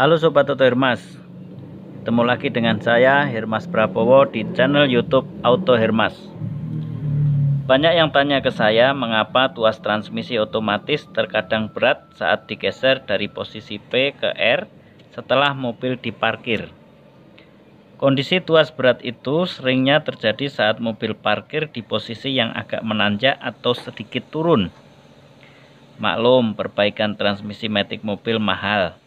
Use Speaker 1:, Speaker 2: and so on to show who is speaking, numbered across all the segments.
Speaker 1: Halo Sobat Auto Hermas, ketemu lagi dengan saya Hermas Prabowo di channel YouTube Auto Hermas. Banyak yang tanya ke saya mengapa tuas transmisi otomatis terkadang berat saat digeser dari posisi P ke R setelah mobil diparkir. Kondisi tuas berat itu seringnya terjadi saat mobil parkir di posisi yang agak menanjak atau sedikit turun. Maklum, perbaikan transmisi matic mobil mahal,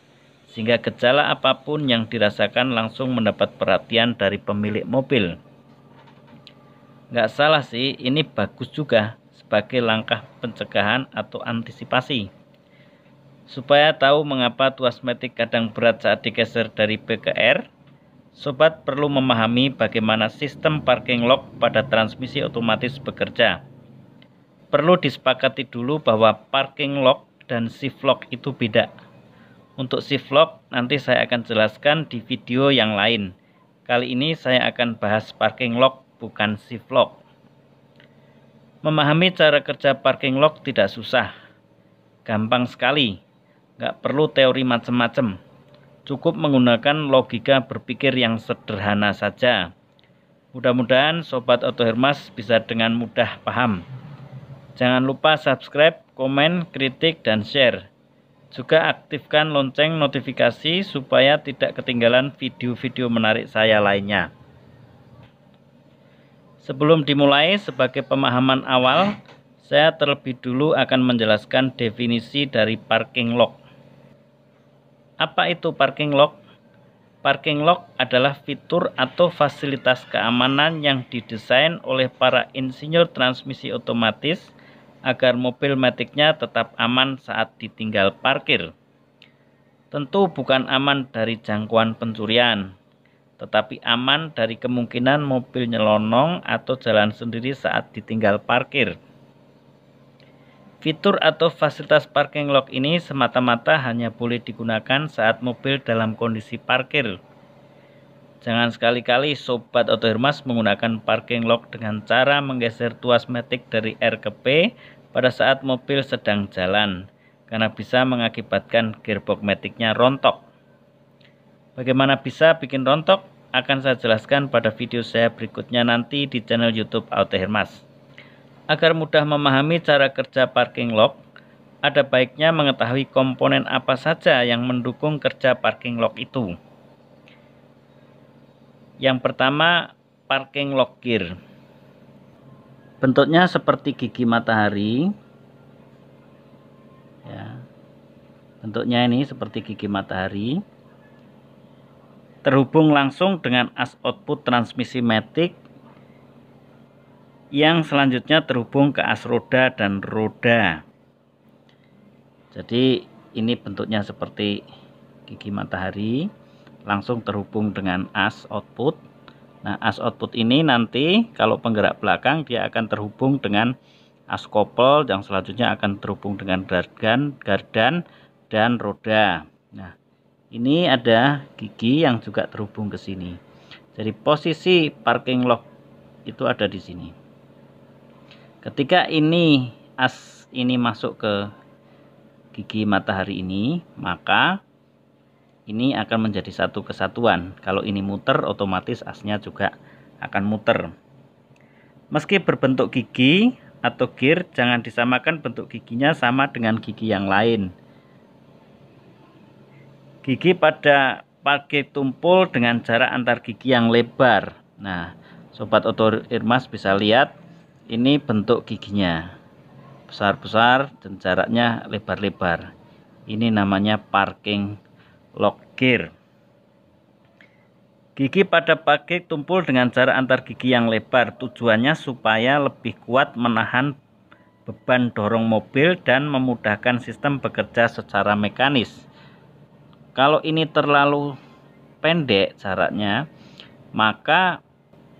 Speaker 1: sehingga gejala apapun yang dirasakan langsung mendapat perhatian dari pemilik mobil. Nggak salah sih, ini bagus juga sebagai langkah pencegahan atau antisipasi. Supaya tahu mengapa tuas matic kadang berat saat digeser dari P ke R, sobat perlu memahami bagaimana sistem parking lock pada transmisi otomatis bekerja. Perlu disepakati dulu bahwa parking lock dan shift lock itu beda. Untuk shift lock nanti saya akan jelaskan di video yang lain. Kali ini saya akan bahas parking lock, bukan shift lock. Memahami cara kerja parking lock tidak susah. Gampang sekali. Nggak perlu teori macam-macam. Cukup menggunakan logika berpikir yang sederhana saja. Mudah-mudahan Sobat Auto Hermas bisa dengan mudah paham. Jangan lupa subscribe, komen, kritik, dan share. Juga aktifkan lonceng notifikasi supaya tidak ketinggalan video-video menarik saya lainnya. Sebelum dimulai, sebagai pemahaman awal, saya terlebih dulu akan menjelaskan definisi dari parking lock. Apa itu parking lock? Parking lock adalah fitur atau fasilitas keamanan yang didesain oleh para insinyur transmisi otomatis agar mobil maticnya tetap aman saat ditinggal parkir. Tentu bukan aman dari jangkauan pencurian, tetapi aman dari kemungkinan mobil nyelonong atau jalan sendiri saat ditinggal parkir. Fitur atau fasilitas parking lock ini semata-mata hanya boleh digunakan saat mobil dalam kondisi parkir. Jangan sekali-kali Sobat Auto Hermas menggunakan parking lock dengan cara menggeser tuas matic dari R ke P pada saat mobil sedang jalan, karena bisa mengakibatkan gearbox maticnya rontok. Bagaimana bisa bikin rontok? Akan saya jelaskan pada video saya berikutnya nanti di channel YouTube Auto Hermas. Agar mudah memahami cara kerja parking lock, ada baiknya mengetahui komponen apa saja yang mendukung kerja parking lock itu. Yang pertama, parking lock gear. Bentuknya seperti gigi matahari. Ya. Bentuknya ini seperti gigi matahari. Terhubung langsung dengan as output transmisi matic yang selanjutnya terhubung ke as roda dan roda. Jadi ini bentuknya seperti gigi matahari, langsung terhubung dengan as output. Nah, as output ini nanti kalau penggerak belakang dia akan terhubung dengan as couple, yang selanjutnya akan terhubung dengan gardan dan roda. Nah, ini ada gigi yang juga terhubung ke sini. Jadi posisi parking lock itu ada di sini. Ketika ini as ini masuk ke gigi matahari ini, maka ini akan menjadi satu kesatuan. Kalau ini muter, otomatis asnya juga akan muter. Meski berbentuk gigi atau gear, jangan disamakan bentuk giginya sama dengan gigi yang lain. Gigi pada parkir tumpul dengan jarak antar gigi yang lebar. Nah, Sobat Auto Hermas bisa lihat, ini bentuk giginya. Besar-besar dan jaraknya lebar-lebar. Ini namanya parking lock gear. Gigi pada parkir tumpul dengan jarak antar gigi yang lebar. Tujuannya supaya lebih kuat menahan beban dorong mobil dan memudahkan sistem bekerja secara mekanis. Kalau ini terlalu pendek jaraknya, maka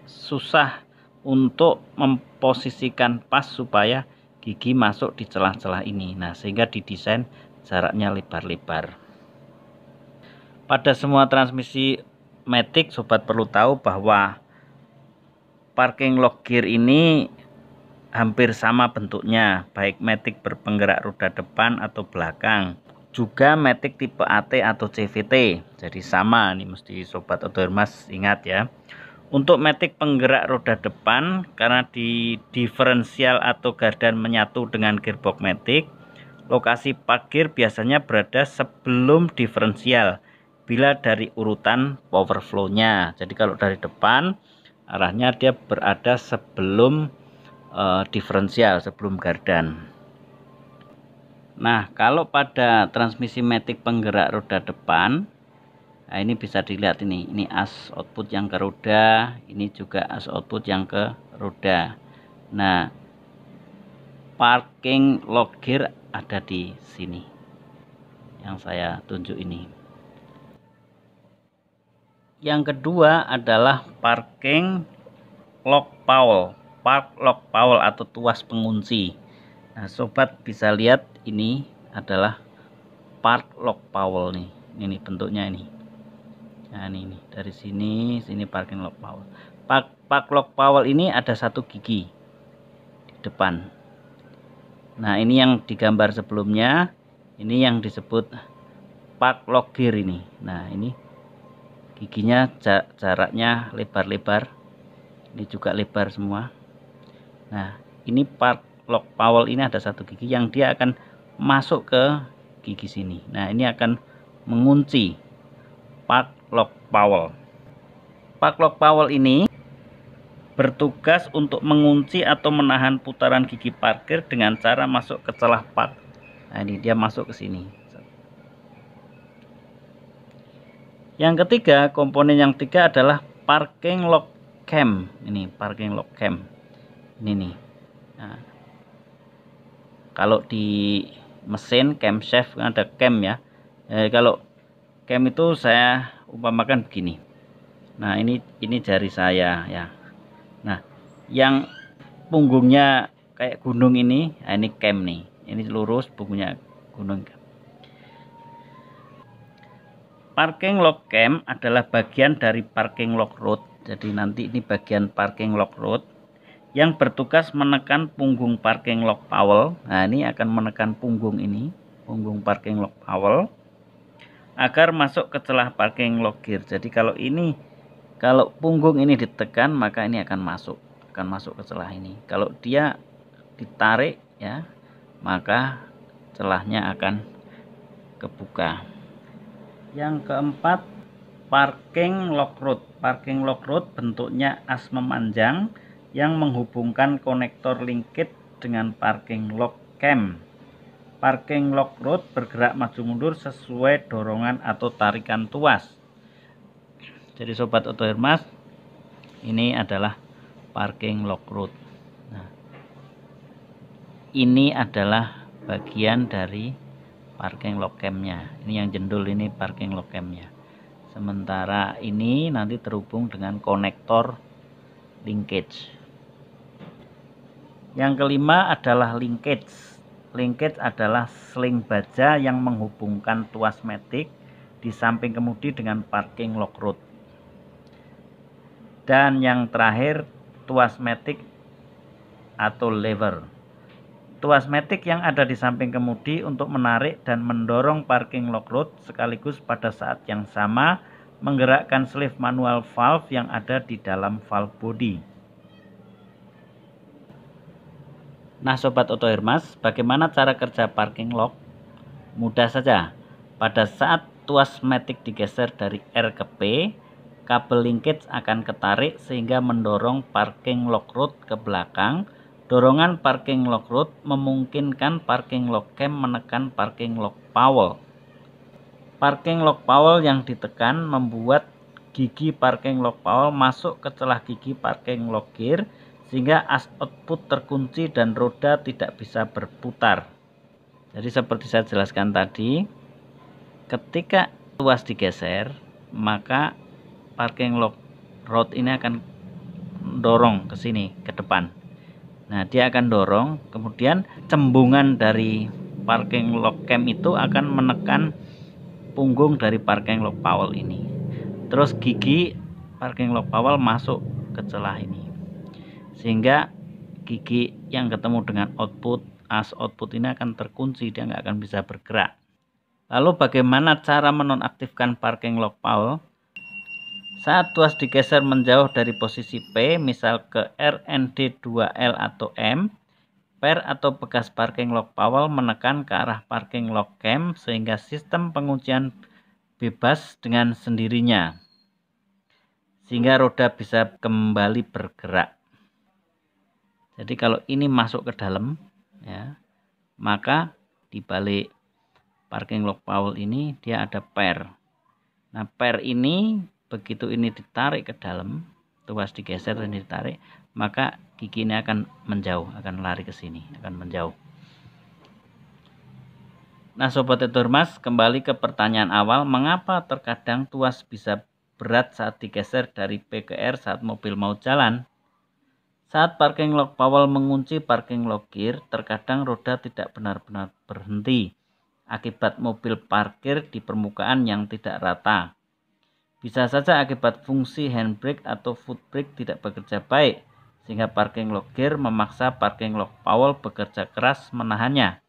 Speaker 1: susah untuk memposisikan pas supaya gigi masuk di celah-celah ini. Nah, sehingga didesain jaraknya lebar-lebar. Pada semua transmisi matic, sobat perlu tahu bahwa parking lock gear ini hampir sama bentuknya, baik matic berpenggerak roda depan atau belakang. juga matic tipe AT atau CVT. Jadi sama nih, mesti sobat Auto Hermas ingat ya. Untuk matic penggerak roda depan, karena di diferensial atau gardan menyatu dengan gearbox matic, lokasi parkir biasanya berada sebelum diferensial bila dari urutan power flow-nya. Jadi kalau dari depan arahnya dia berada sebelum diferensial, sebelum gardan. Nah, kalau pada transmisi matic penggerak roda depan, nah ini bisa dilihat ini as output yang ke roda, ini juga as output yang ke roda. Nah, parking lock gear ada di sini yang saya tunjuk ini. Yang kedua adalah parking lock powell, park lock powell atau tuas pengunci. Nah, sobat bisa lihat ini adalah park lock powell nih. Ini bentuknya ini. Nah, ini dari sini parking lock powell. Park lock powell ini ada satu gigi di depan. Nah, ini yang digambar sebelumnya, ini yang disebut park lock gear ini. Nah, ini giginya jaraknya lebar-lebar, ini juga lebar semua. Nah, ini park lock powell ini ada satu gigi yang dia akan masuk ke gigi sini. Nah, ini akan mengunci park lock powell. Park lock powell ini bertugas untuk mengunci atau menahan putaran gigi parkir dengan cara masuk ke celah park. Nah, ini dia masuk ke sini. Yang ketiga, komponen yang ketiga adalah parking lock cam. Ini parking lock cam. Ini nih. Nah, kalau di mesin camshaft ada cam ya. Kalau cam itu saya umpamakan begini. Nah, ini jari saya ya. Nah, yang punggungnya kayak gunung ini, nah ini cam nih. Ini lurus punggungnya gunung. Parking lock cam adalah bagian dari parking lock rod. Jadi nanti ini bagian parking lock rod yang bertugas menekan punggung parking lock powell. Nah, ini akan menekan punggung ini, punggung parking lock powell, agar masuk ke celah parking lock gear. Jadi kalau punggung ini ditekan, maka ini akan masuk ke celah ini. Kalau dia ditarik ya, maka celahnya akan kebuka. Yang keempat, parking lock rod. Parking lock rod bentuknya as memanjang yang menghubungkan konektor linkage dengan parking lock cam. Parking lock rod bergerak maju mundur sesuai dorongan atau tarikan tuas. Jadi sobat Auto Hermas, ini adalah parking lock rod. Nah, ini adalah bagian dari parking lock cam-nya. Ini yang jendul ini parking lock cam-nya. Sementara ini nanti terhubung dengan konektor linkage. Yang kelima adalah linkage. Linkage adalah sling baja yang menghubungkan tuas matic di samping kemudi dengan parking lock rod. Dan yang terakhir, tuas matic atau lever. Tuas matic yang ada di samping kemudi untuk menarik dan mendorong parking lock rod sekaligus pada saat yang sama menggerakkan sleeve manual valve yang ada di dalam valve body. Nah, sobat Auto Hermas, bagaimana cara kerja parking lock? Mudah saja. Pada saat tuas matic digeser dari R ke P, kabel linkage akan ketarik sehingga mendorong parking lock rod ke belakang. Dorongan parking lock rod memungkinkan parking lock cam menekan parking lock powell. Parking lock powell yang ditekan membuat gigi parking lock powell masuk ke celah gigi parking lock gear sehingga as output terkunci dan roda tidak bisa berputar. Jadi seperti saya jelaskan tadi, ketika tuas digeser, maka parking lock rod ini akan dorong ke sini, ke depan. Nah, dia akan dorong, kemudian cembungan dari parking lock cam itu akan menekan punggung dari parking lock powell ini. Terus gigi parking lock powell masuk ke celah ini. Sehingga gigi yang ketemu dengan output, as output ini akan terkunci, dia nggak akan bisa bergerak. Lalu bagaimana cara menonaktifkan parking lock Powell? Saat tuas digeser menjauh dari posisi P, misal ke RND 2L atau M, pair atau bekas parking lock Powell menekan ke arah parking lock cam sehingga sistem penguncian bebas dengan sendirinya, sehingga roda bisa kembali bergerak. Jadi kalau ini masuk ke dalam, ya, maka di balik parking lock Powell ini dia ada pair. Nah, pair ini begitu ini ditarik ke dalam, tuas digeser dan ditarik, maka gigi ini akan menjauh, akan lari ke sini, akan menjauh. Nah, Sobat Otohermas, kembali ke pertanyaan awal, mengapa terkadang tuas bisa berat saat digeser dari P ke R saat mobil mau jalan? Saat parking lock Powell mengunci parking lock gear, terkadang roda tidak benar-benar berhenti akibat mobil parkir di permukaan yang tidak rata. Bisa saja akibat fungsi handbrake atau foot brake tidak bekerja baik, sehingga parking lock gear memaksa parking lock Powell bekerja keras menahannya.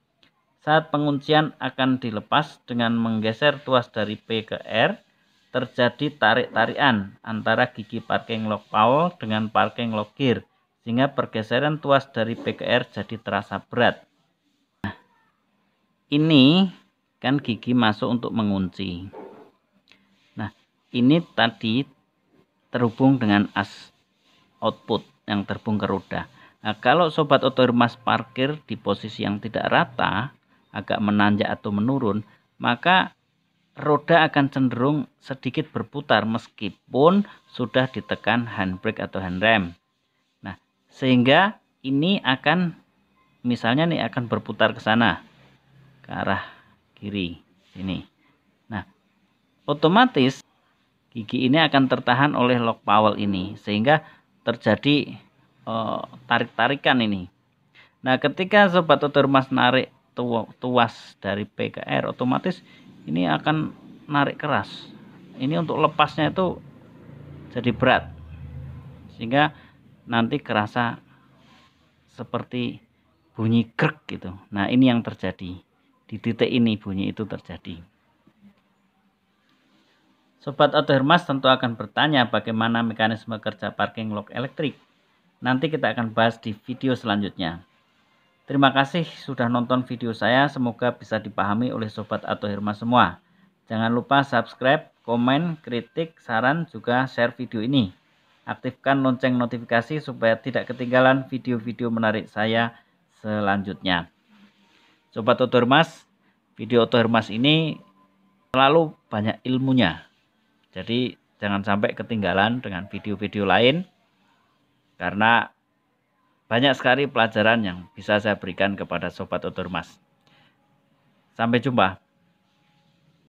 Speaker 1: Saat penguncian akan dilepas dengan menggeser tuas dari P ke R, terjadi tarik-tarikan antara gigi parking lock Powell dengan parking lock gear, sehingga pergeseran tuas dari P ke R jadi terasa berat. Nah, ini kan gigi masuk untuk mengunci. Nah, ini tadi terhubung dengan as output yang terhubung ke roda. Nah, kalau Sobat Otohermas parkir di posisi yang tidak rata, agak menanjak atau menurun, maka roda akan cenderung sedikit berputar meskipun sudah ditekan handbrake atau handrem. Nah, sehingga ini akan misalnya nih akan berputar ke sana, ke arah kiri sini. Nah, otomatis gigi ini akan tertahan oleh lock Powell ini, sehingga terjadi tarik-tarikan ini. Nah, ketika Sobat Otohermas narik tuas dari P ke R, otomatis ini akan narik keras. Ini untuk lepasnya itu jadi berat, sehingga nanti kerasa seperti bunyi krek gitu. Nah, ini yang terjadi. Di titik ini bunyi itu terjadi. Sobat Otohermas tentu akan bertanya bagaimana mekanisme kerja parking lock elektrik. Nanti kita akan bahas di video selanjutnya. Terima kasih sudah nonton video saya, semoga bisa dipahami oleh Sobat Otohermas semua. Jangan lupa subscribe, komen, kritik, saran, juga share video ini. Aktifkan lonceng notifikasi supaya tidak ketinggalan video-video menarik saya selanjutnya. Sobat Otohermas, video Otohermas ini selalu banyak ilmunya. Jadi jangan sampai ketinggalan dengan video-video lain, karena banyak sekali pelajaran yang bisa saya berikan kepada Sobat Otohermas. Sampai jumpa.